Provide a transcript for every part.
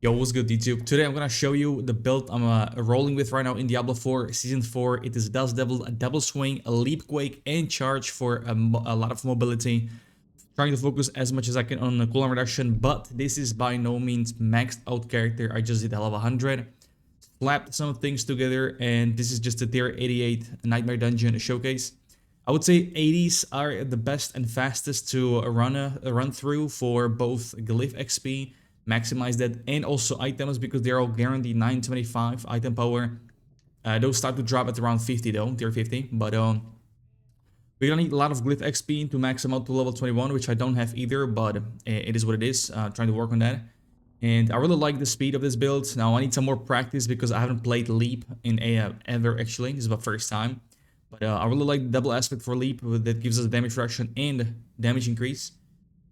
Yo, what's good, YouTube? Today I'm gonna show you the build I'm rolling with right now in Diablo 4 Season 4. It is Dust Devil, a double swing, a leap quake, and charge for a lot of mobility. Trying to focus as much as I can on the cooldown reduction, but this is by no means maxed out character. I just did a level 100, slapped some things together, and this is just a tier 88 Nightmare Dungeon showcase. I would say 80s are the best and fastest to run through for both glyph XP, maximize that, and also items because they're all guaranteed 925 item power. Those start to drop at around 50 though, tier 50, but we're gonna need a lot of glyph XP to max them out to level 21, which I don't have either, but it is what it is. Trying to work on that. And I really like the speed of this build. Now I need some more practice because I haven't played Leap in ever actually. This is my first time. But I really like the double aspect for Leap that gives us damage reduction and damage increase.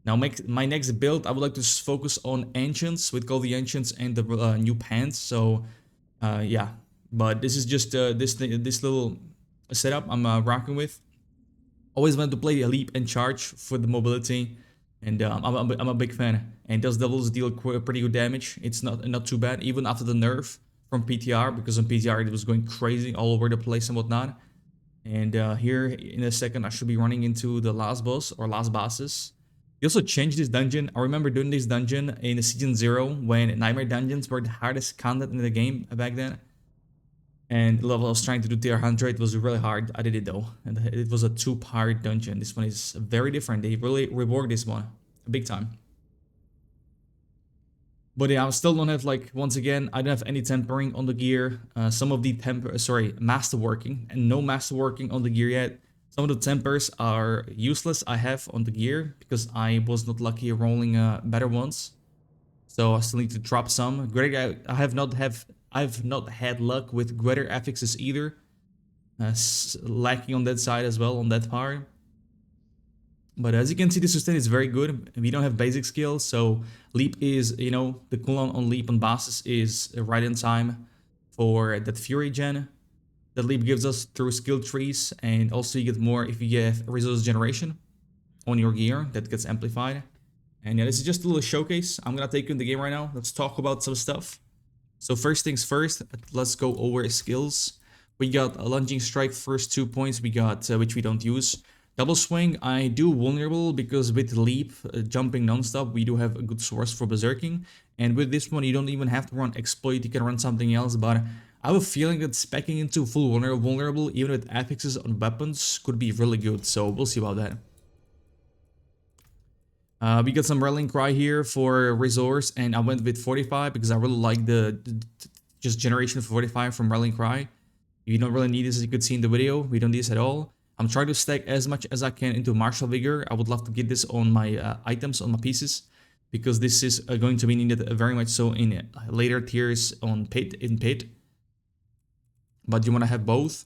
Now my next build, I would like to focus on Ancients with Call the Ancients and the new pants. So yeah, but this is just this little setup I'm rocking with. Always wanted to play a Leap and Charge for the mobility, and I'm a big fan. And those devils deal pretty good damage. It's not too bad, even after the nerf from PTR, because on PTR it was going crazy all over the place and whatnot. And here in a second I should be running into the last boss or last bosses. They also changed this dungeon. I remember doing this dungeon in Season 0 when Nightmare Dungeons were the hardest content in the game back then. And the level I was trying to do tier 100 was really hard. I did it though. And it was a 2-part dungeon. This one is very different. They really reworked this one big time. But yeah, I still don't have, like, once again, I don't have any tempering on the gear. Some of the masterworking, and no masterworking on the gear yet. Some of the tempers are useless I have on the gear because I was not lucky rolling better ones. So I still need to drop some. Greater, I've not had luck with greater affixes either. Lacking on that side as well, on that part. But as you can see, the sustain is very good. We don't have basic skills, so Leap is, the cooldown on Leap on bosses is right in time for that Fury gen that Leap gives us through skill trees, and also you get more if you get resource generation on your gear that gets amplified. And yeah, this is just a little showcase. I'm gonna take you in the game right now. Let's talk about some stuff. So first things first, let's go over skills. We got a lunging strike, first 2 points we got, which we don't use. Double swing, I do vulnerable because with Leap, jumping non-stop, we do have a good source for berserking. And with this one, you don't even have to run exploit, you can run something else. But I have a feeling that speccing into full vulnerable, even with affixes on weapons, could be really good. So we'll see about that. We got some Rallying Cry here for resource, and I went with 45 because I really like the just generation of 45 from Rallying Cry. You don't really need this, as you could see in the video. We don't need this at all. I'm trying to stack as much as I can into Martial Vigor. I would love to get this on my items, on my pieces, because this is going to be needed very much so in later tiers on Pit. But you want to have both.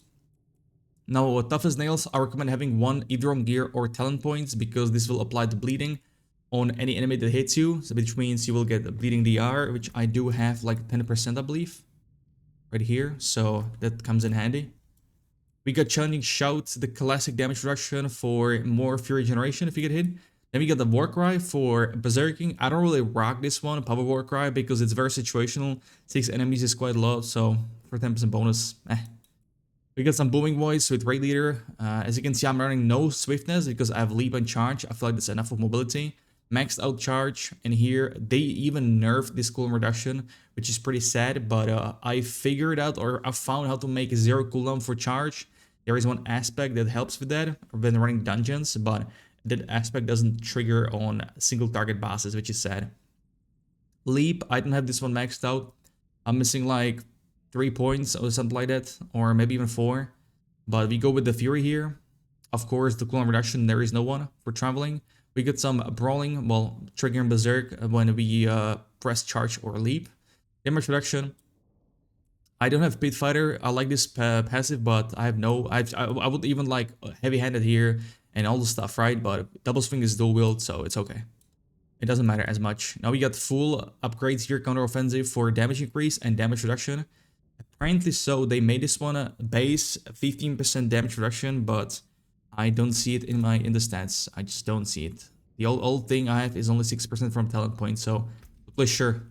Now, Tough as Nails, I recommend having one either on gear or talent points, because this will apply the bleeding on any enemy that hits you, so which means you will get a bleeding DR, which I do have like 10%, I believe, right here, so that comes in handy. We got Challenging Shout, the classic damage reduction for more Fury generation if you get hit. Then we got the War Cry for berserking. I don't really rock this one, Power War Cry, because it's very situational. 6 enemies is quite a lot, so for 10% bonus, We got some Booming Voice with Raid Leader. As you can see, I'm running no swiftness because I have Leap and Charge. I feel like that's enough of mobility. Maxed out Charge, and here they even nerfed this cooldown reduction, which is pretty sad, but I figured out, or I found how to make 0 cooldown for Charge. There is one aspect that helps with that when running dungeons, but that aspect doesn't trigger on single target bosses, which is sad. Leap, I don't have this one maxed out. I'm missing like 3 points or something like that, or maybe even 4. But we go with the Fury here. Of course, the cooldown reduction, there is no one for traveling. We get some Brawling, well, triggering Berserk when we press Charge or Leap. Damage reduction. I don't have Pit Fighter. I like this passive, but I have no... I would even like Heavy-Handed here and all the stuff, right? But Double Swing is dual wield, so it's okay. It doesn't matter as much. Now we got full upgrades here, Counter Offensive for damage increase and damage reduction. Apparently so, they made this one a base 15% damage reduction, but I don't see it in the stats. I just don't see it. The old thing I have is only 6% from talent points, so play sure.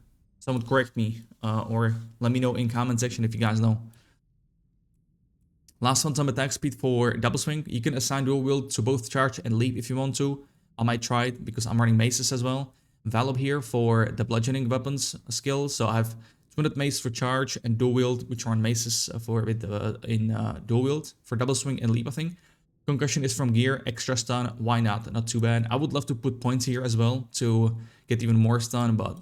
someone correct me or let me know in comment section if you guys know. Last one's on attack speed for double swing. You can assign dual wield to both charge and leap if you want to. I might try it because I'm running maces as well. Valop here for the bludgeoning weapons skill. So I have 200 mace for charge and dual wield, which are on maces for dual wield for double swing and leap, I think. Concussion is from gear, extra stun. Why not? Not too bad. I would love to put points here as well to get even more stun, but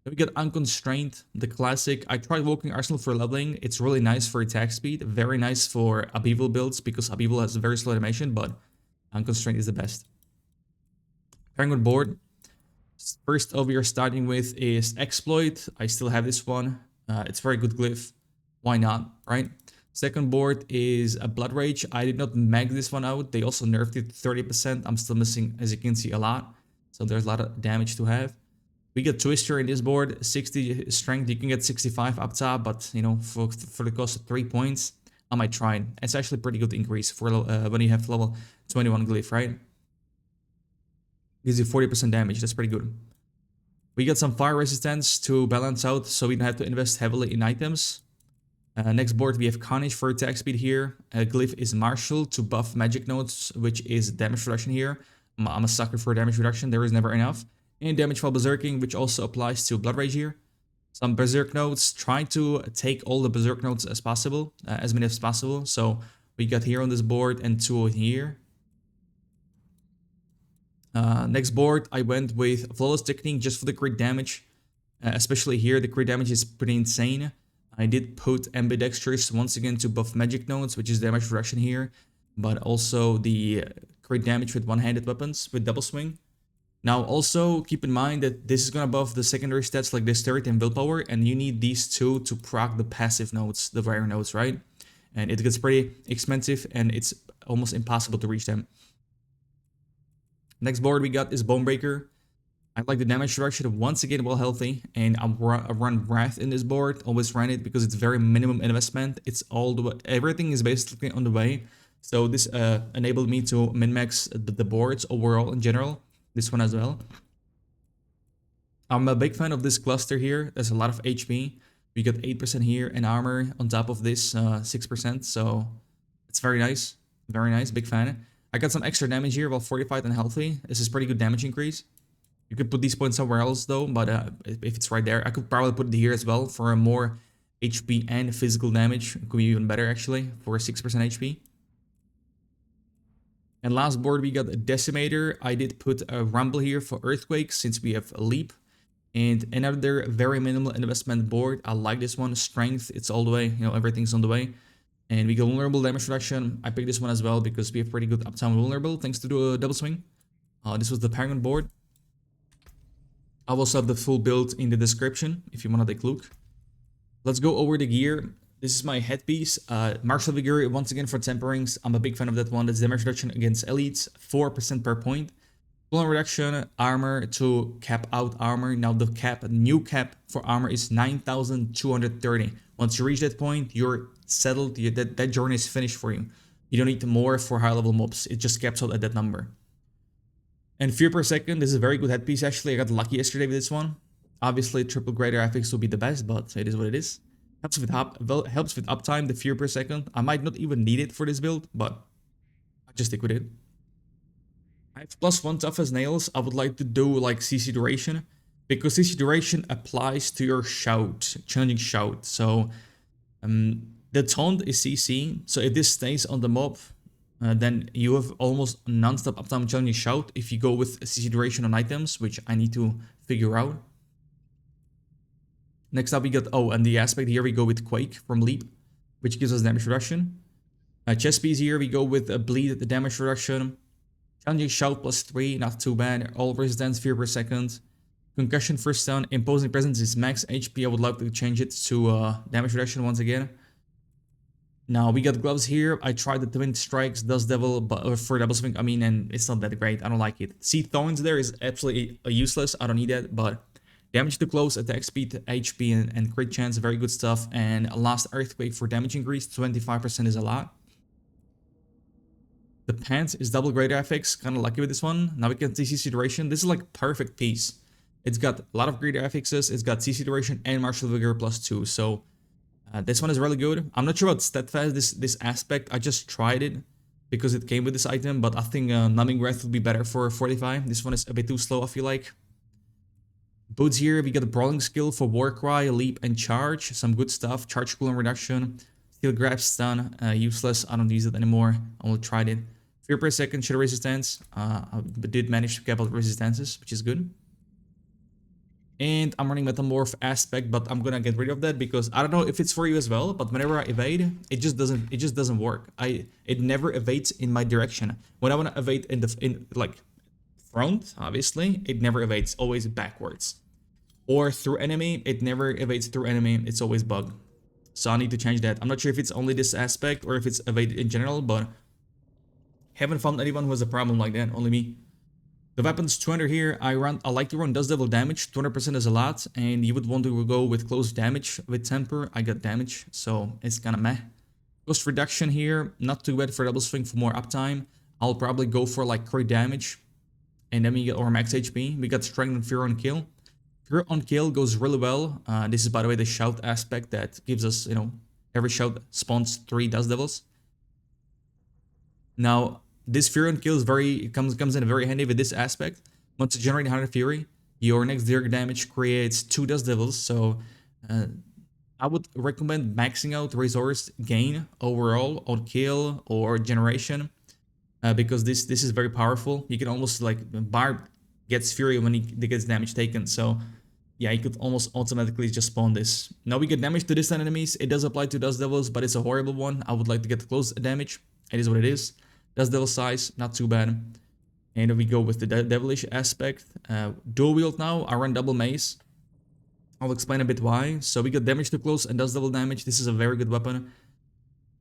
then we get Unconstrained, the classic. I tried Walking Arsenal for leveling. It's really nice for attack speed. Very nice for Upheaval builds because Upheaval has a very slow animation, but Unconstrained is the best. Paragon board. First of you're starting with is Exploit. I still have this one. It's very good glyph. Why not, right? Second board is a Blood Rage. I did not mag this one out. They also nerfed it 30%. I'm still missing, as you can see, a lot. So there's a lot of damage to have. We get Twister in this board, 60 strength. You can get 65 up top, but you know, for the cost of 3 points, I might try it. It's actually a pretty good increase for when you have level 21 glyph, right? Gives you 40% damage. That's pretty good. We got some fire resistance to balance out, so we don't have to invest heavily in items. Next board, we have Carnage for attack speed here. Glyph is Martial to buff magic notes, which is damage reduction here. I'm a sucker for damage reduction. There is never enough. And damage while berserking, which also applies to Blood Rage here. Some berserk notes, try to take all the berserk notes as possible, as many as possible. So we got here on this board and 2 here. Next board, I went with Flawless Technique just for the crit damage. Especially here, the crit damage is pretty insane. I did put Ambidextrous once again to buff magic notes, which is damage reduction here. But also the crit damage with one-handed weapons with double swing. Now also keep in mind that this is gonna buff the secondary stats like Dexterity and Willpower, and you need these two to proc the passive notes, the rare notes, right? And it gets pretty expensive and it's almost impossible to reach them. Next board we got is Bonebreaker. I like the damage reduction once again while healthy, and I run Wrath in this board. Always run it because it's very minimum investment. It's all the way, everything is basically on the way. So this enabled me to min-max the boards overall in general. This one as well. I'm a big fan of this cluster here. There's a lot of HP. We got 8% here and armor on top of this 6%. So it's very nice. Very nice. Big fan. I got some extra damage here while fortified and healthy. This is pretty good damage increase. You could put these points somewhere else though, but if it's right there, I could probably put it here as well for a more HP and physical damage. It could be even better actually for 6% HP. And last board, we got a Decimator. I did put a Rumble here for Earthquake since we have a Leap. And another very minimal investment board. I like this one. Strength, it's all the way. You know, everything's on the way. And we got Vulnerable Damage Reduction. I picked this one as well because we have pretty good uptime Vulnerable thanks to the double swing. This was the Paragon board. I will also have the full build in the description if you want to take a look. Let's go over the gear. This is my headpiece, Martial Vigor, once again for temperings. I'm a big fan of that one. That's damage reduction against elites, 4% per point. Cooldown reduction, armor to cap out armor. Now the new cap for armor is 9,230. Once you reach that point, you're settled. That journey is finished for you. You don't need more for high level mobs. It just caps out at that number. And fear per second, this is a very good headpiece actually. I got lucky yesterday with this one. Obviously, triple greater graphics will be the best, but it is what it is. Helps with uptime, the fear per second. I might not even need it for this build, but I just stick with it. I have +1 tough as nails. I would like to do like CC duration, because CC duration applies to your shout, challenging shout. So the taunt is CC. So if this stays on the mob, then you have almost non-stop uptime challenging shout if you go with CC duration on items, which I need to figure out. Next up we got, and the aspect here we go with Quake from Leap, which gives us damage reduction. Chest piece here we go with Bleed, the damage reduction. Challenging Shout +3, not too bad. All resistance, fear per second. Concussion for stun. Imposing Presence is max HP. I would like to change it to damage reduction once again. Now we got gloves here. I tried the Twin Strikes, Dust Devil, but for double swing, I mean, and it's not that great. I don't like it. See, Thorns there is absolutely useless. I don't need that, but damage to close, attack speed, HP, and crit chance, very good stuff. And last Earthquake for damage increase, 25% is a lot. The pants is double greater FX, kind of lucky with this one. Now we can see CC duration. This is like perfect piece. It's got a lot of great affixes. It's got CC duration and martial vigor +2. So this one is really good. I'm not sure about steadfast, this aspect. I just tried it because it came with this item, but I think numbing breath would be better for 45. This one is a bit too slow, I feel like. Boots here, we got a brawling skill for Warcry, Leap, and Charge. Some good stuff. Charge cooldown reduction. Steel grab stun. Useless. I don't use it anymore. I only tried it. Fear per second, shadow resistance. I did manage to cap out resistances, which is good. And I'm running Metamorph aspect, but I'm gonna get rid of that because I don't know if it's for you as well. But whenever I evade, it just doesn't work. It never evades in my direction. When I wanna evade in like front, obviously, it never evades. Always backwards. Or through enemy, it never evades through enemy. It's always bug. So I need to change that. I'm not sure if it's only this aspect or if it's evaded in general, but haven't found anyone who has a problem like that. Only me. The weapons 200 here, I like to run Dust Devil damage. 200% is a lot, and you would want to go with close damage. With temper, I got damage, so it's kind of meh. Cost reduction here, not too bad for double swing for more uptime. I'll probably go for like crit damage, and then we get our max HP. We got strength and fear on kill. Fear on kill goes really well. This is, by the way, the shout aspect that gives us, you know, every shout spawns 3 Dust Devils. Now, this Fury on kill is comes in very handy with this aspect. Once you generate 100 Fury, your next direct damage creates 2 Dust Devils. So I would recommend maxing out resource gain overall on kill or generation because this is very powerful. You can almost like Barb gets Fury when he gets damage taken. So yeah, you could almost automatically just spawn this. Now we get damage to distant enemies. It does apply to Dust Devils, but it's a horrible one. I would like to get the close damage. It is what it is. Dust Devil size, not too bad. And then we go with the devilish aspect. Dual wield now, I run double mace. I'll explain a bit why. So we got damage to close and Dust Devil damage. This is a very good weapon.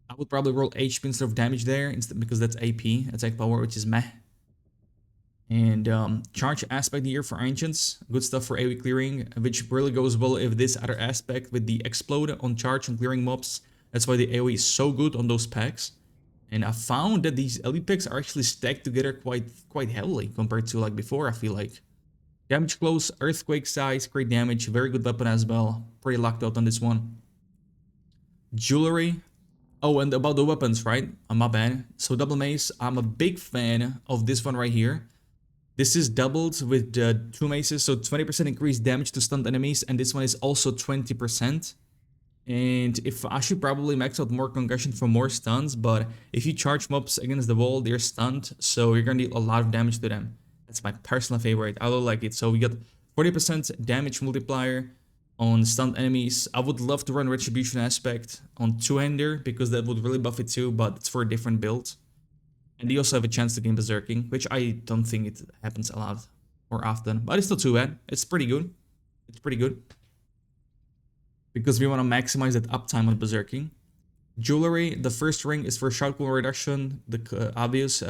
I would probably roll HP instead of damage there, because that's AP, attack power, which is meh. And charge aspect here for ancients. Good stuff for AoE clearing, which really goes well if this other aspect with the explode on charge and clearing mobs. That's why the AoE is so good on those packs. And I found that these elite packs are actually stacked together quite heavily compared to like before, I feel like. Damage close, earthquake size, great damage, very good weapon as well. Pretty locked out on this one. Jewelry. Oh, and about the weapons, right? My bad. So double mace, I'm a big fan of this one right here. This is doubled with 2 maces, so 20% increased damage to stunned enemies, and this one is also 20%. And if I should probably max out more concussion for more stuns, but if you charge mobs against the wall, they're stunned, so you're gonna deal a lot of damage to them. That's my personal favorite. I really like it. So we got 40% damage multiplier on stunned enemies. I would love to run retribution aspect on two-hander because that would really buff it too, but it's for a different build. And you also have a chance to gain berserking, which I don't think it happens a lot or often, but it's not too bad. It's pretty good. It's pretty good. Because we want to maximize that uptime on berserking. Jewelry, the first ring is for shout cooldown reduction, the obvious.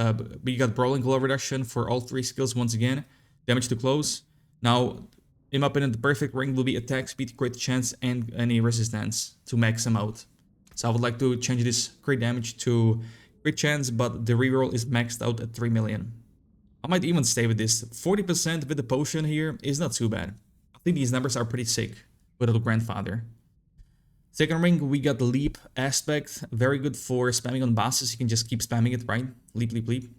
We got brawling cooldown reduction for all 3 skills once again. Damage to close. Now, in my opinion, the perfect ring will be attack speed, crit chance, and any resistance to max them out. So I would like to change this crit damage to crit chance, but the reroll is maxed out at 3 million. I might even stay with this. 40% with the potion here is not too bad. I think these numbers are pretty sick. With a little grandfather. Second ring, we got the leap aspect. Very good for spamming on bosses. You can just keep spamming it, right? Leap, leap, leap.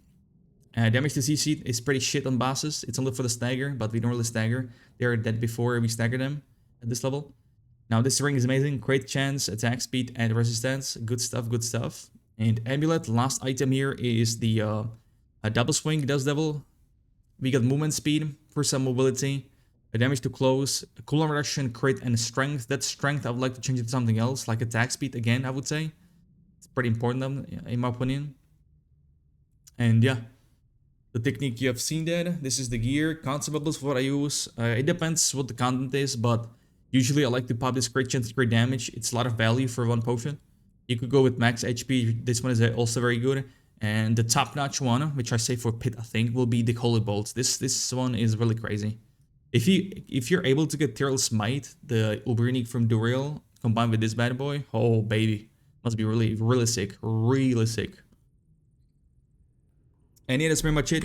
Damage to CC is pretty shit on bosses. It's only for the stagger, but we don't really stagger. They're dead before we stagger them at this level. Now this ring is amazing. Great chance, attack speed, and resistance. Good stuff, good stuff. And amulet, last item here is the double swing, Dust Devil. We got movement speed for some mobility. Damage to close, cooldown reduction, crit, and strength. That strength, I would like to change it to something else, like attack speed again, I would say. It's pretty important, in my opinion. And yeah, the technique, you have seen that. This is the gear. Consumables, what I use. It depends what the content is, but usually I like to pop this crit chance, crit damage. It's a lot of value for one potion. You could go with max HP. This one is also very good. And the top-notch one, which I say for Pit, I think, will be the Holy Bolts. This one is really crazy. If you're able to get Tyrell Smite, the uber unique from Duriel, combined with this bad boy, oh baby, must be really sick, really sick. And yeah, that's pretty much it.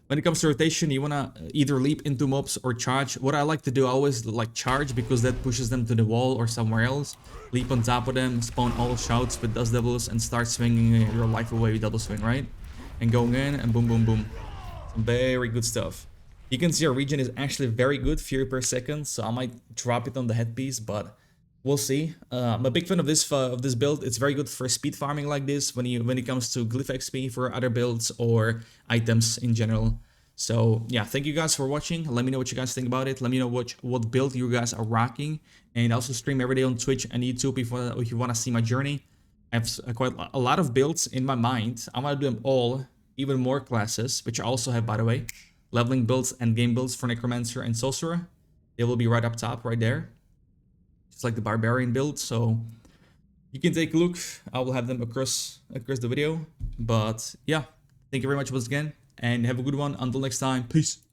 When it comes to rotation, you wanna either leap into mobs or charge. What I like to do, I always like charge because that pushes them to the wall or somewhere else. Leap on top of them, spawn all shouts with dust devils, and start swinging your life away with double swing, right? And going in and boom, boom, boom. Some very good stuff. You can see our regen is actually very good, fury per second, so I might drop it on the headpiece, but we'll see. I'm a big fan of this build. It's very good for speed farming like this when it comes to glyph XP for other builds or items in general. So yeah, thank you guys for watching. Let me know what you guys think about it. Let me know what build you guys are rocking. And I also stream every day on Twitch and YouTube if you want to see my journey. I have quite a lot of builds in my mind. I want to do them all, even more classes, which I also have, by the way. Leveling builds and game builds for Necromancer and Sorcerer. They will be right up top, right there. Just like the Barbarian build, so you can take a look. I will have them across the video. But yeah, thank you very much once again, and have a good one. Until next time, peace.